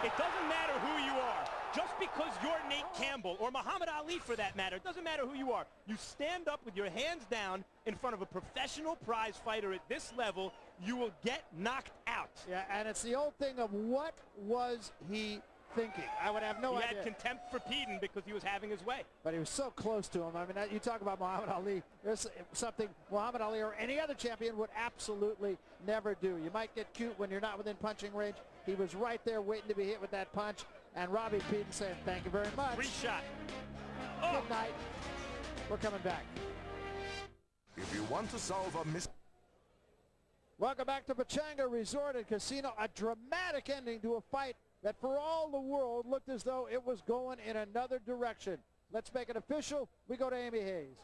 It doesn't matter who you are. Just because you're Nate Campbell, or Muhammad Ali for that matter, it doesn't matter who you are. You stand up with your hands down in front of a professional prize fighter at this level, you will get knocked out. Yeah, and it's the old thing of what was he thinking? I would have no idea. He had contempt for Peden because he was having his way. But he was so close to him. I mean, you talk about Muhammad Ali. There's something Muhammad Ali or any other champion would absolutely never do. You might get cute when you're not within punching range. He was right there waiting to be hit with that punch. And Robbie Peden saying, thank you very much. Free shot. Oh. Good night. We're coming back. If you want to solve a mystery. Welcome back to Pechanga Resort and Casino. A dramatic ending to a fight that for all the world looked as though it was going in another direction. Let's make it official. We go to Amy Hayes.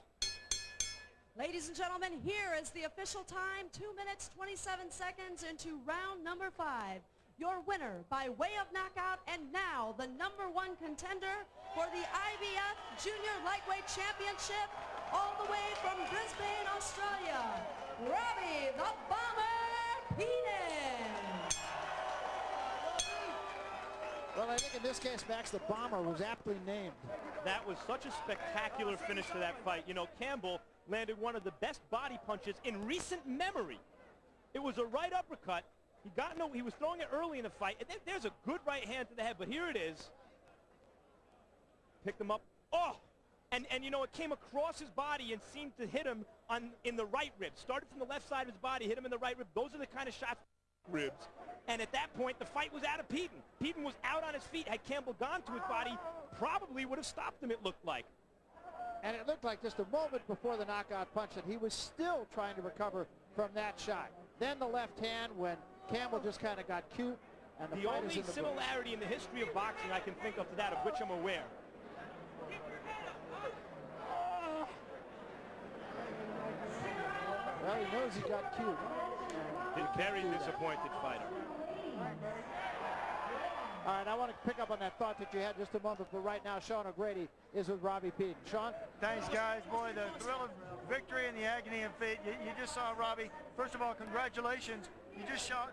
Ladies and gentlemen, here is the official time, 2 minutes, 27 seconds into round number 5. Your winner by way of knockout, and now the #1 contender for the IBF Junior Lightweight Championship, all the way from Brisbane, Australia, Robbie the Bomber Peden. Well, I think in this case, Max, the Bomber was aptly named. That was such a spectacular finish to that fight. You know, Campbell landed one of the best body punches in recent memory. It was a right uppercut. He was throwing it early in the fight. And there's a good right hand to the head, but here it is. Picked him up. Oh! And you know, it came across his body and seemed to hit him in the right rib. Started from the left side of his body, hit him in the right rib. Those are the kind of shots ribs. And at that point, the fight was out of Peden. Peden was out on his feet. Had Campbell gone to his body, probably would have stopped him, it looked like. And it looked like just a moment before the knockout punch that he was still trying to recover from that shot. Then the left hand when Campbell just kind of got cute. And the only similarity in the history of boxing I can think of to that, of which I'm aware. Well, he knows he got cute. A very disappointed fighter. All right, I want to pick up on that thought that you had just a moment, but right now, Sean O'Grady is with Robbie Peden. Sean? Thanks, guys. Boy, the thrill of victory and the agony of defeat. You just saw Robbie. First of all, congratulations. You just saw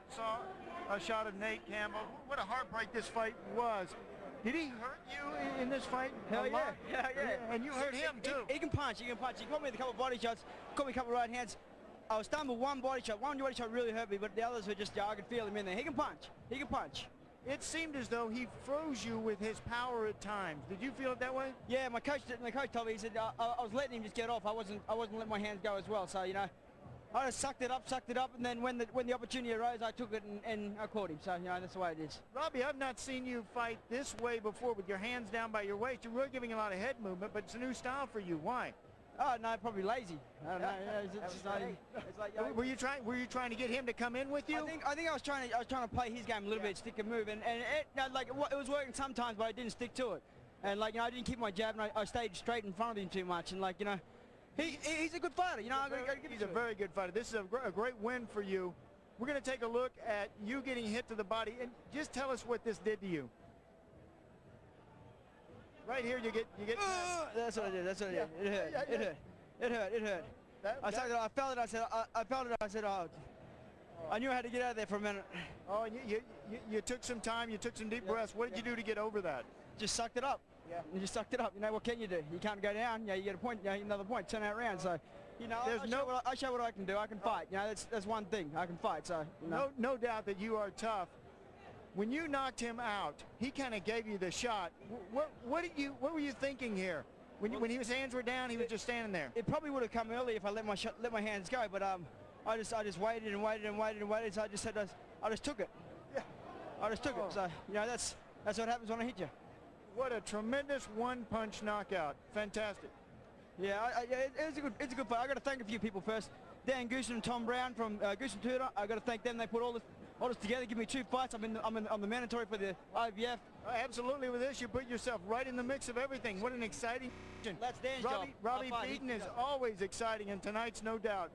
a shot of Nate Campbell. What a heartbreak this fight was. Did he hurt you in this fight? Hell yeah. Yeah. And you hurt him, too. He can punch. He caught me with a couple of body shots, caught me a couple of right hands. I was stunned with one body shot. One body shot really hurt me, but the others were just, I could feel him in there. He can punch. He can punch. It seemed as though he froze you with his power at times. Did you feel it that way? Yeah, my coach told me, he said I was letting him just get off. I wasn't letting my hands go as well. So, you know, I just sucked it up, and then when the opportunity arose, I took it and I caught him. So, you know, that's the way it is. Robbie, I've not seen you fight this way before with your hands down by your waist. You're really giving a lot of head movement, but it's a new style for you. Why? Oh, no, probably lazy. I don't know. It's like, were you trying to get him to come in with you? I think I was trying to play his game a little bit, stick and move, and it was working sometimes, but I didn't stick to it. And like, you know, I didn't keep my jab, and I stayed straight in front of him too much. And like, you know, he's a good fighter. You know, he's a very good fighter. This is a great win for you. We're going to take a look at you getting hit to the body, and just tell us what this did to you. Right here, you get. That's what I did. It hurt. I felt it. I said, oh. I knew I had to get out of there for a minute. Oh, and you took some time. You took some deep breaths. What did you do to get over that? Just sucked it up. Yeah. You just sucked it up. You know, what can you do? You can't go down. Yeah, you get a point. Yeah, another point. Turn that around. So, you know, I show what I can do. I can fight. You know, that's one thing. I can fight. So, you know. No doubt that you are tough. When you knocked him out, he kind of gave you the shot. What were you thinking here? When his hands were down, he was just standing there. It probably would have come early if I let my hands go, but I just waited and waited and waited and waited. So I just took it. Yeah. I just took it. So, you know, that's what happens when I hit you. What a tremendous one-punch knockout! Fantastic. Yeah, it's a good fight. I got to thank a few people first. Dan Goose and Tom Brown from Goose and Tudor. I got to thank them. They put all this together, give me 2 fights. I'm the mandatory for the IBF. Absolutely, with this, you put yourself right in the mix of everything. What an exciting. That's Dan's job. Robbie Peden is always exciting, and tonight's no doubt.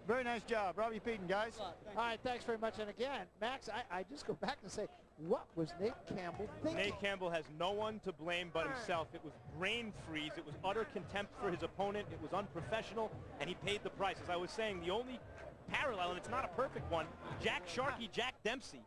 Very nice job, Robbie Peden, guys. All right, thanks very much. And again, Max, I just go back and say, what was Nate Campbell thinking? Nate Campbell has no one to blame but himself. It was brain freeze. It was utter contempt for his opponent. It was unprofessional, and he paid the price. As I was saying, the only parallel, and it's not a perfect one, Jack Dempsey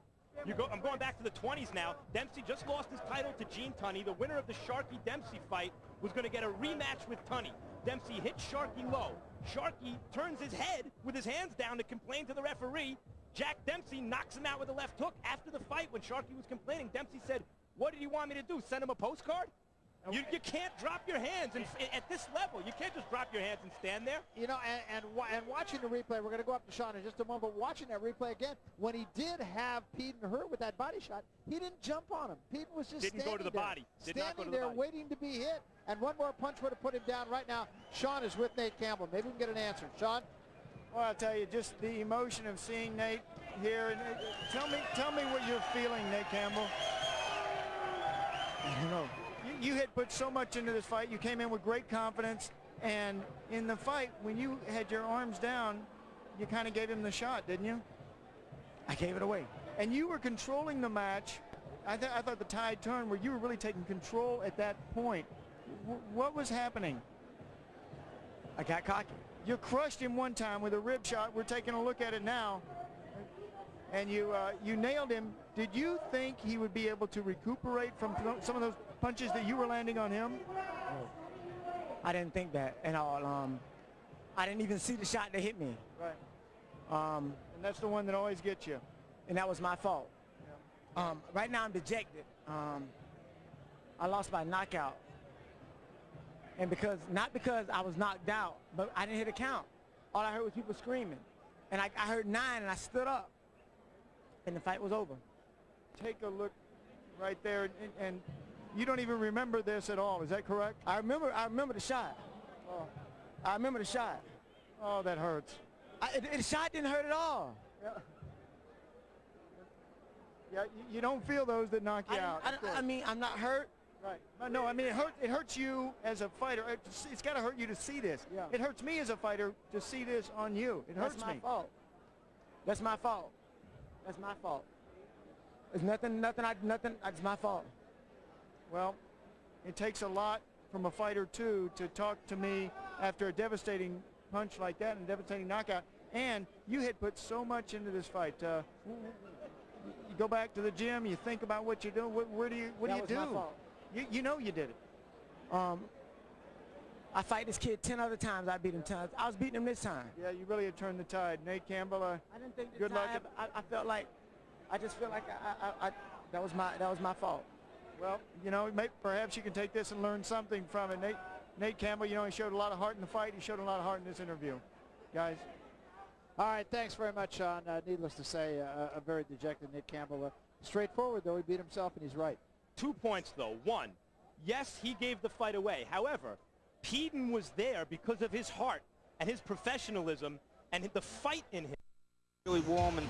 I'm going back to the 20s now. Dempsey just lost his title to Gene Tunney. The winner of the Sharkey-Dempsey fight was going to get a rematch with Tunney. Dempsey hit Sharkey low. Sharkey turns his head with his hands down to complain to the referee. Jack Dempsey knocks him out with a left hook. After the fight, when Sharkey was complaining, Dempsey said, "What did you want me to do, send him a postcard?" You can't drop your hands at this level. You can't just drop your hands and stand there. You know, and watching the replay, we're going to go up to Sean in just a moment, but watching that replay again, when he did have Peden hurt with that body shot, he didn't jump on him. Peden was just Didn't go to the body. Did not go to the body. Waiting to be hit, and one more punch would have put him down. Right now, Sean is with Nate Campbell. Maybe we can get an answer. Sean? Well, I'll tell you, just the emotion of seeing Nate here. And tell me what you're feeling, Nate Campbell. I don't know. You had put so much into this fight. You came in with great confidence, and in the fight, when you had your arms down, you kind of gave him the shot, didn't you? I gave it away. And you were controlling the match. I thought the tide turned where you were really taking control at that point. What was happening? I got cocky. You crushed him one time with a rib shot. We're taking a look at it now. And you nailed him. Did you think he would be able to recuperate from some of those punches that you were landing on him? I didn't think that at all. I didn't even see the shot that hit me. Right. And that's the one that always gets you. And that was my fault. Yeah. Right now I'm dejected. I lost by knockout. And not because I was knocked out, but I didn't hit a count. All I heard was people screaming. And I heard 9 and I stood up. And the fight was over. Take a look right there, and you don't even remember this at all. Is that correct? I remember the shot. Oh, I remember the shot. oh that hurts. The shot didn't hurt at all. Yeah. Yeah, you don't feel those that knock you out. I mean, I'm not hurt. Right. No, I mean, it hurts you as a fighter. It's got to hurt you to see this. Yeah. It hurts me as a fighter to see this on you. It hurts That's my me. fault. That's my fault. That's my fault. It's nothing. It's my fault. Well, it takes a lot from a fighter, too, to talk to me after a devastating punch like that and a devastating knockout. And you had put so much into this fight. You go back to the gym, you think about what you're doing. What do you do? That was my fault. You know you did it. I fight this kid 10 other times. I beat him 10. I was beating him this time. Yeah, you really had turned the tide. Nate Campbell, I didn't think this good luck. time. I just felt like that was my fault. Well, you know, perhaps you can take this and learn something from it. Nate Campbell, you know, he showed a lot of heart in the fight. He showed a lot of heart in this interview. Guys. All right, thanks very much, Sean. Needless to say, a very dejected Nate Campbell. Straightforward, though. He beat himself, and he's right. 2 points, though. One, yes, he gave the fight away. However, Peden was there because of his heart and his professionalism and the fight in him. Really warm and